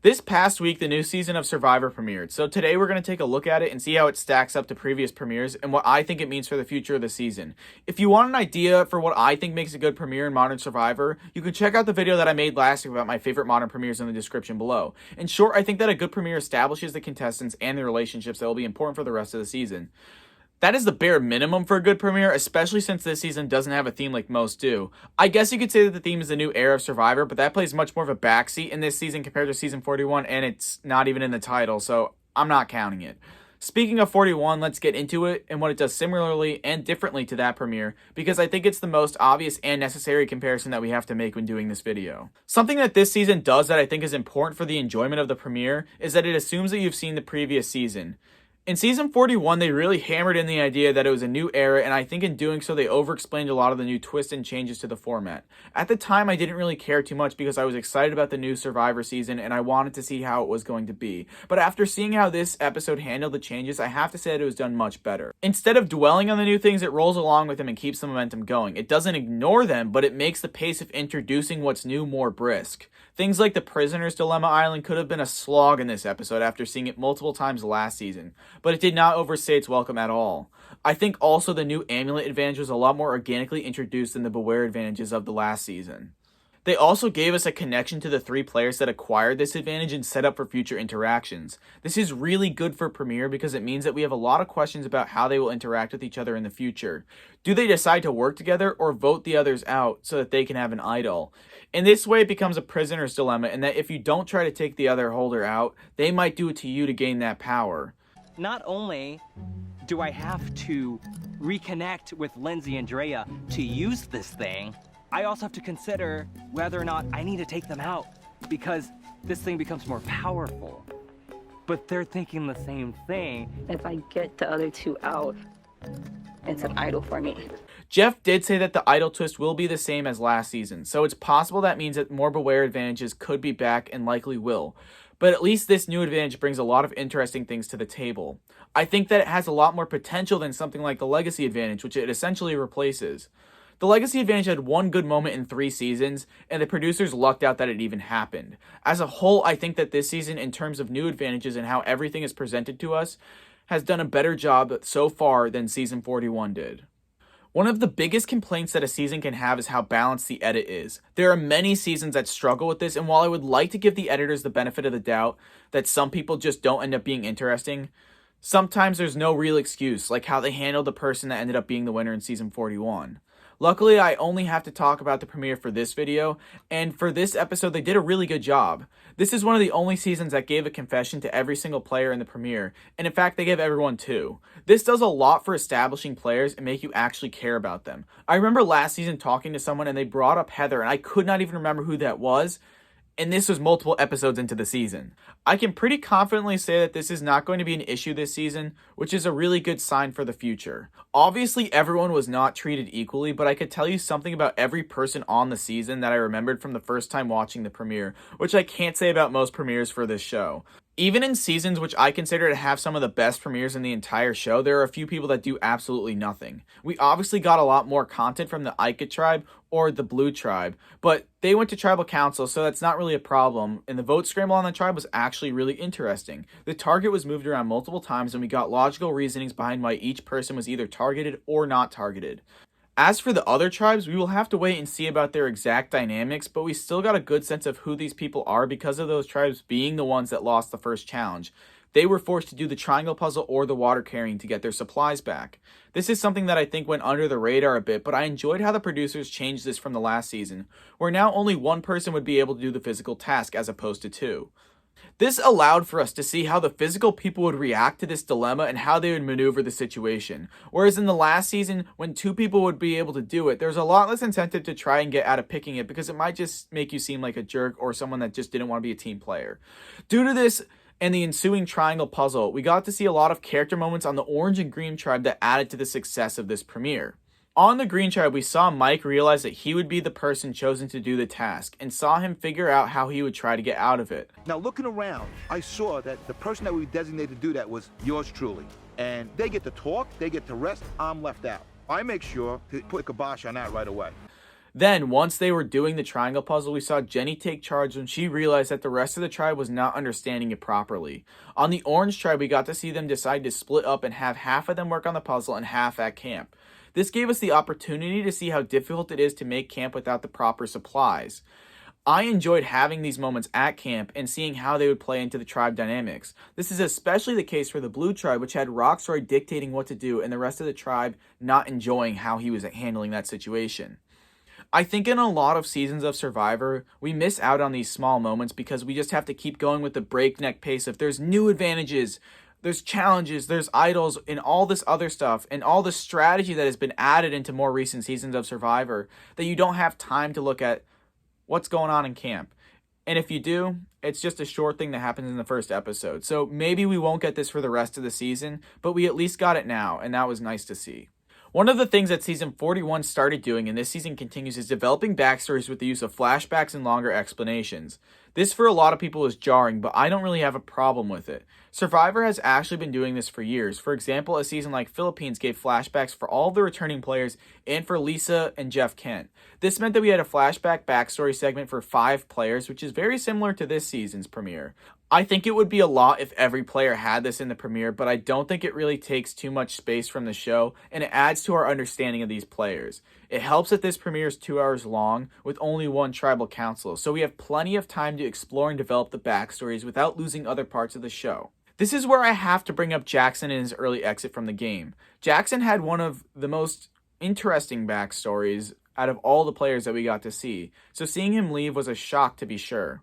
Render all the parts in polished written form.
This past week, the new season of Survivor premiered, so today we're going to take a look at it and see how it stacks up to previous premieres and what I think it means for the future of the season. If you want an idea for what I think makes a good premiere in Modern Survivor, you can check out the video that I made last week about my favorite modern premieres in the description below. In short, I think that a good premiere establishes the contestants and the relationships that will be important for the rest of the season. That is the bare minimum for a good premiere, especially since this season doesn't have a theme like most do. I guess you could say that the theme is the new era of Survivor, but that plays much more of a backseat in this season compared to season 41, and it's not even in the title, so I'm not counting it. Speaking of 41, let's get into it and what it does similarly and differently to that premiere, because I think it's the most obvious and necessary comparison that we have to make when doing this video. Something that this season does that I think is important for the enjoyment of the premiere is that it assumes that you've seen the previous season. In season 41, they really hammered in the idea that it was a new era, and I think in doing so, they over-explained a lot of the new twists and changes to the format. At the time, I didn't really care too much because I was excited about the new Survivor season, and I wanted to see how it was going to be. But after seeing how this episode handled the changes, I have to say that it was done much better. Instead of dwelling on the new things, it rolls along with them and keeps the momentum going. It doesn't ignore them, but it makes the pace of introducing what's new more brisk. Things like the Prisoner's Dilemma Island could have been a slog in this episode after seeing it multiple times last season, but it did not overstay its welcome at all. I think also the new amulet advantage was a lot more organically introduced than the Beware advantages of the last season. They also gave us a connection to the three players that acquired this advantage and set up for future interactions. This is really good for Premiere because it means that we have a lot of questions about how they will interact with each other in the future. Do they decide to work together or vote the others out so that they can have an idol? In this way, it becomes a prisoner's dilemma in that if you don't try to take the other holder out, they might do it to you to gain that power. Not only do I have to reconnect with Lindsay and Drea to use this thing, I also have to consider whether or not I need to take them out because this thing becomes more powerful. But they're thinking the same thing. If I get the other two out, it's an idol for me. Jeff did say that the idol twist will be the same as last season, so it's possible that means that more Beware advantages could be back and likely will. But at least this new advantage brings a lot of interesting things to the table. I think that it has a lot more potential than something like the Legacy advantage, which it essentially replaces. The Legacy advantage had one good moment in 3 seasons, and the producers lucked out that it even happened. As a whole, I think that this season, in terms of new advantages and how everything is presented to us, has done a better job so far than season 41 did. One of the biggest complaints that a season can have is how balanced the edit is. There are many seasons that struggle with this, and while I would like to give the editors the benefit of the doubt that some people just don't end up being interesting, sometimes there's no real excuse, like how they handled the person that ended up being the winner in season 41. Luckily, I only have to talk about the premiere for this video, and for this episode, they did a really good job. This is one of the only seasons that gave a confession to every single player in the premiere, and in fact, they gave everyone 2. This does a lot for establishing players and make you actually care about them. I remember last season talking to someone and they brought up Heather, and I could not even remember who that was, and this was multiple episodes into the season. I can pretty confidently say that this is not going to be an issue this season, which is a really good sign for the future. Obviously, everyone was not treated equally, but I could tell you something about every person on the season that I remembered from the first time watching the premiere, which I can't say about most premieres for this show. Even in seasons which I consider to have some of the best premieres in the entire show, there are a few people that do absolutely nothing. We obviously got a lot more content from the Ica tribe or the Blue tribe, but they went to tribal council, so that's not really a problem, and the vote scramble on the tribe was actually really interesting. The target was moved around multiple times, and we got logical reasonings behind why each person was either targeted or not targeted. As for the other tribes, we will have to wait and see about their exact dynamics, but we still got a good sense of who these people are because of those tribes being the ones that lost the first challenge. They were forced to do the triangle puzzle or the water carrying to get their supplies back. This is something that I think went under the radar a bit, but I enjoyed how the producers changed this from the last season, where now only one person would be able to do the physical task as opposed to 2. This allowed for us to see how the physical people would react to this dilemma and how they would maneuver the situation. Whereas in the last season, when 2 people would be able to do it, there's a lot less incentive to try and get out of picking it because it might just make you seem like a jerk or someone that just didn't want to be a team player. Due to this and the ensuing triangle puzzle, we got to see a lot of character moments on the orange and green tribe that added to the success of this premiere. On the green tribe, we saw Mike realize that he would be the person chosen to do the task, and saw him figure out how he would try to get out of it. Now, looking around, I saw that the person that we designated to do that was yours truly. And they get to talk, they get to rest, I'm left out. I make sure to put a kibosh on that right away. Then, once they were doing the triangle puzzle, we saw Jenny take charge when she realized that the rest of the tribe was not understanding it properly. On the orange tribe, we got to see them decide to split up and have half of them work on the puzzle and half at camp. This gave us the opportunity to see how difficult it is to make camp without the proper supplies. I enjoyed having these moments at camp and seeing how they would play into the tribe dynamics. This is especially the case for the blue tribe, which had Rocksroy dictating what to do and the rest of the tribe not enjoying how he was handling that situation. I think in a lot of seasons of Survivor, we miss out on these small moments because we just have to keep going with the breakneck pace of there's new advantages, there's challenges, there's idols, and all this other stuff, and all the strategy that has been added into more recent seasons of Survivor, that you don't have time to look at what's going on in camp. And if you do, it's just a short thing that happens in the first episode. So maybe we won't get this for the rest of the season, but we at least got it now, and that was nice to see. One of the things that season 41 started doing, and this season continues, is developing backstories with the use of flashbacks and longer explanations. This for a lot of people is jarring, but I don't really have a problem with it. Survivor has actually been doing this for years. For example, a season like Philippines gave flashbacks for all of the returning players and for Lisa and Jeff Kent. This meant that we had a flashback backstory segment for 5 players, which is very similar to this season's premiere. I think it would be a lot if every player had this in the premiere, but I don't think it really takes too much space from the show, and it adds to our understanding of these players. It helps that this premiere is 2 hours long with only one tribal council, so we have plenty of time to explore and develop the backstories without losing other parts of the show. This is where I have to bring up Jackson and his early exit from the game. Jackson had one of the most interesting backstories out of all the players that we got to see, so seeing him leave was a shock to be sure.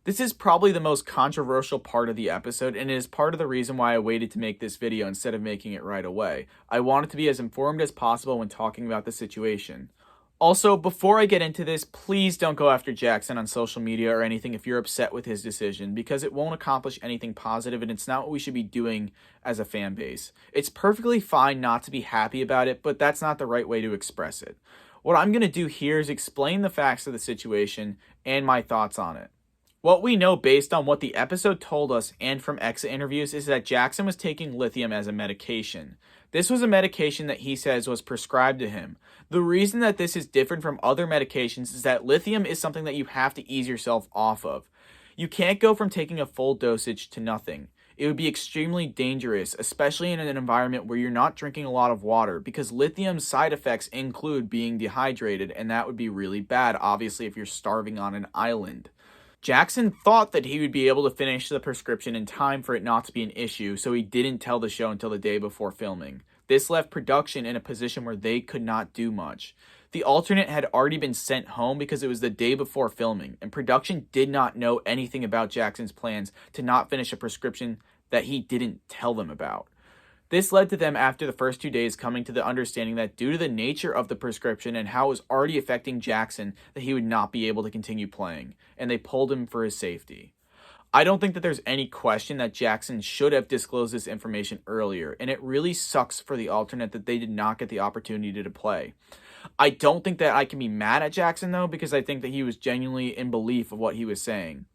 This is probably the most controversial part of the episode, and it is part of the reason why I waited to make this video instead of making it right away. I wanted to be as informed as possible when talking about the situation. Also, before I get into this, please don't go after Jackson on social media or anything if you're upset with his decision, because it won't accomplish anything positive and it's not what we should be doing as a fan base. It's perfectly fine not to be happy about it, but that's not the right way to express it. What I'm going to do here is explain the facts of the situation and my thoughts on it. What we know based on what the episode told us and from exit interviews is that Jackson was taking lithium as a medication. This was a medication that he says was prescribed to him. The reason that this is different from other medications is that lithium is something that you have to ease yourself off of. You can't go from taking a full dosage to nothing. It would be extremely dangerous, especially in an environment where you're not drinking a lot of water, because lithium's side effects include being dehydrated, and that would be really bad, obviously, if you're starving on an island. Jackson thought that he would be able to finish the prescription in time for it not to be an issue, so he didn't tell the show until the day before filming. This left production in a position where they could not do much. The alternate had already been sent home because it was the day before filming, and production did not know anything about Jackson's plans to not finish a prescription that he didn't tell them about. This led to them after the first 2 days coming to the understanding that due to the nature of the prescription and how it was already affecting Jackson, that he would not be able to continue playing, and they pulled him for his safety. I don't think that there's any question that Jackson should have disclosed this information earlier, and it really sucks for the alternate that they did not get the opportunity to play. I don't think that I can be mad at Jackson though, because I think that he was genuinely in belief of what he was saying.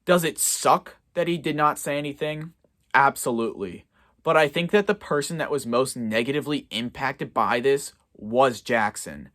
Does it suck that he did not say anything? Absolutely. But I think that the person that was most negatively impacted by this was Jackson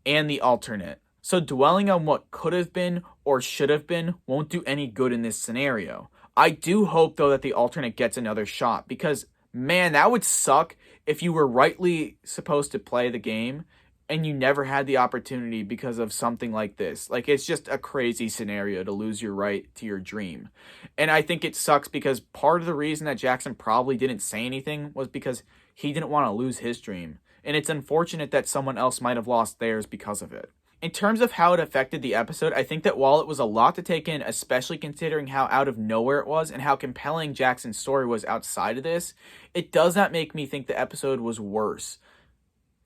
and the alternate. So dwelling on what could have been or should have been won't do any good in this scenario. I do hope though that the alternate gets another shot, because man, that would suck if you were rightly supposed to play the game and you never had the opportunity because of something like this. Like, it's just a crazy scenario to lose your right to your dream. And I think it sucks because part of the reason that Jackson probably didn't say anything was because he didn't want to lose his dream. And it's unfortunate that someone else might have lost theirs because of it. In terms of how it affected the episode, I think that while it was a lot to take in, especially considering how out of nowhere it was and how compelling Jackson's story was outside of this, it does not make me think the episode was worse.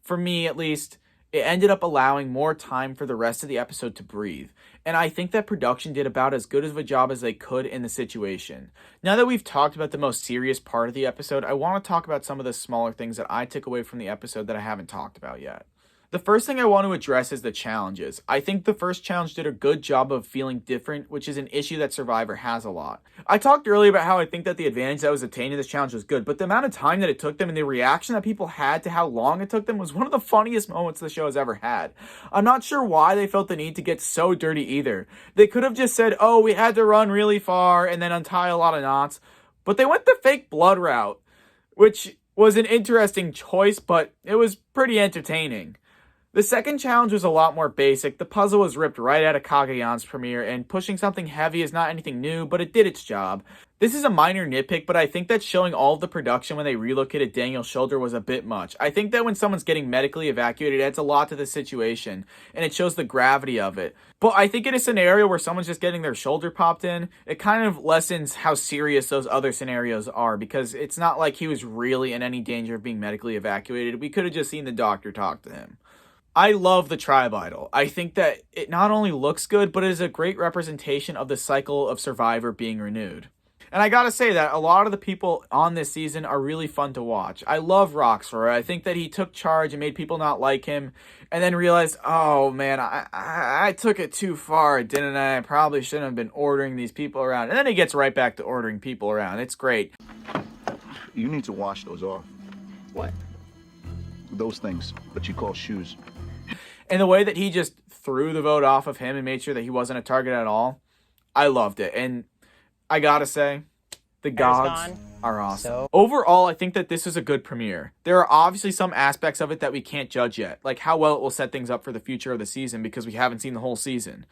For me, at least, it ended up allowing more time for the rest of the episode to breathe, and I think that production did about as good of a job as they could in the situation. Now that we've talked about the most serious part of the episode, I want to talk about some of the smaller things that I took away from the episode that I haven't talked about yet. The first thing I want to address is the challenges. I think the first challenge did a good job of feeling different, which is an issue that Survivor has a lot. I talked earlier about how I think that the advantage that was attained in this challenge was good, but the amount of time that it took them and the reaction that people had to how long it took them was one of the funniest moments the show has ever had. I'm not sure why they felt the need to get so dirty either. They could have just said, oh, we had to run really far and then untie a lot of knots, but they went the fake blood route, which was an interesting choice, but it was pretty entertaining. The second challenge was a lot more basic. The puzzle was ripped right out of Kagayan's premiere, and pushing something heavy is not anything new, but it did its job. This is a minor nitpick, but I think that showing all of the production when they relocated Daniel's shoulder was a bit much. I think that when someone's getting medically evacuated, it adds a lot to the situation, and it shows the gravity of it. But I think in a scenario where someone's just getting their shoulder popped in, it kind of lessens how serious those other scenarios are, because it's not like he was really in any danger of being medically evacuated. We could have just seen the doctor talk to him. I love the Tribe Idol. I think that it not only looks good, but it is a great representation of the cycle of Survivor being renewed. And I gotta say that a lot of the people on this season are really fun to watch. I love Roxroy. I think that he took charge and made people not like him, and then realized, oh man, I took it too far, didn't I? I probably shouldn't have been ordering these people around. And then he gets right back to ordering people around. It's great. You need to wash those off. What? Those things that you call shoes. And the way that he just threw the vote off of him and made sure that he wasn't a target at all, I loved it. And I gotta say, the gods are awesome. Overall, I think that this is a good premiere. There are obviously some aspects of it that we can't judge yet, like how well it will set things up for the future of the season, because we haven't seen the whole season.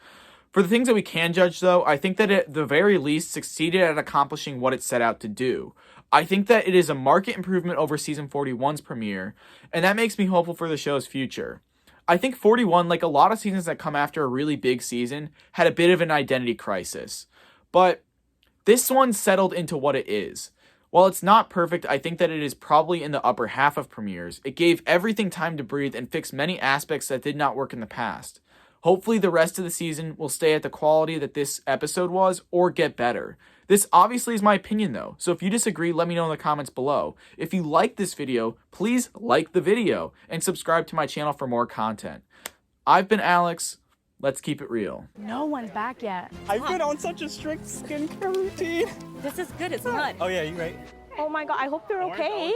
For the things that we can judge, though, I think that it, at the very least, succeeded at accomplishing what it set out to do. I think that it is a marked improvement over Season 41's premiere, and that makes me hopeful for the show's future. I think 41, like a lot of seasons that come after a really big season, had a bit of an identity crisis. But this one settled into what it is. While it's not perfect, I think that it is probably in the upper half of premieres. It gave everything time to breathe and fix many aspects that did not work in the past. Hopefully the rest of the season will stay at the quality that this episode was, or get better. This obviously is my opinion though, so if you disagree, let me know in the comments below. If you like this video, please like the video and subscribe to my channel for more content. I've been Alex. Let's keep it real. No one's back yet. I've been on such a strict skincare routine. This is good. It's mud. Oh yeah, you're right. Oh my god. I hope they're okay.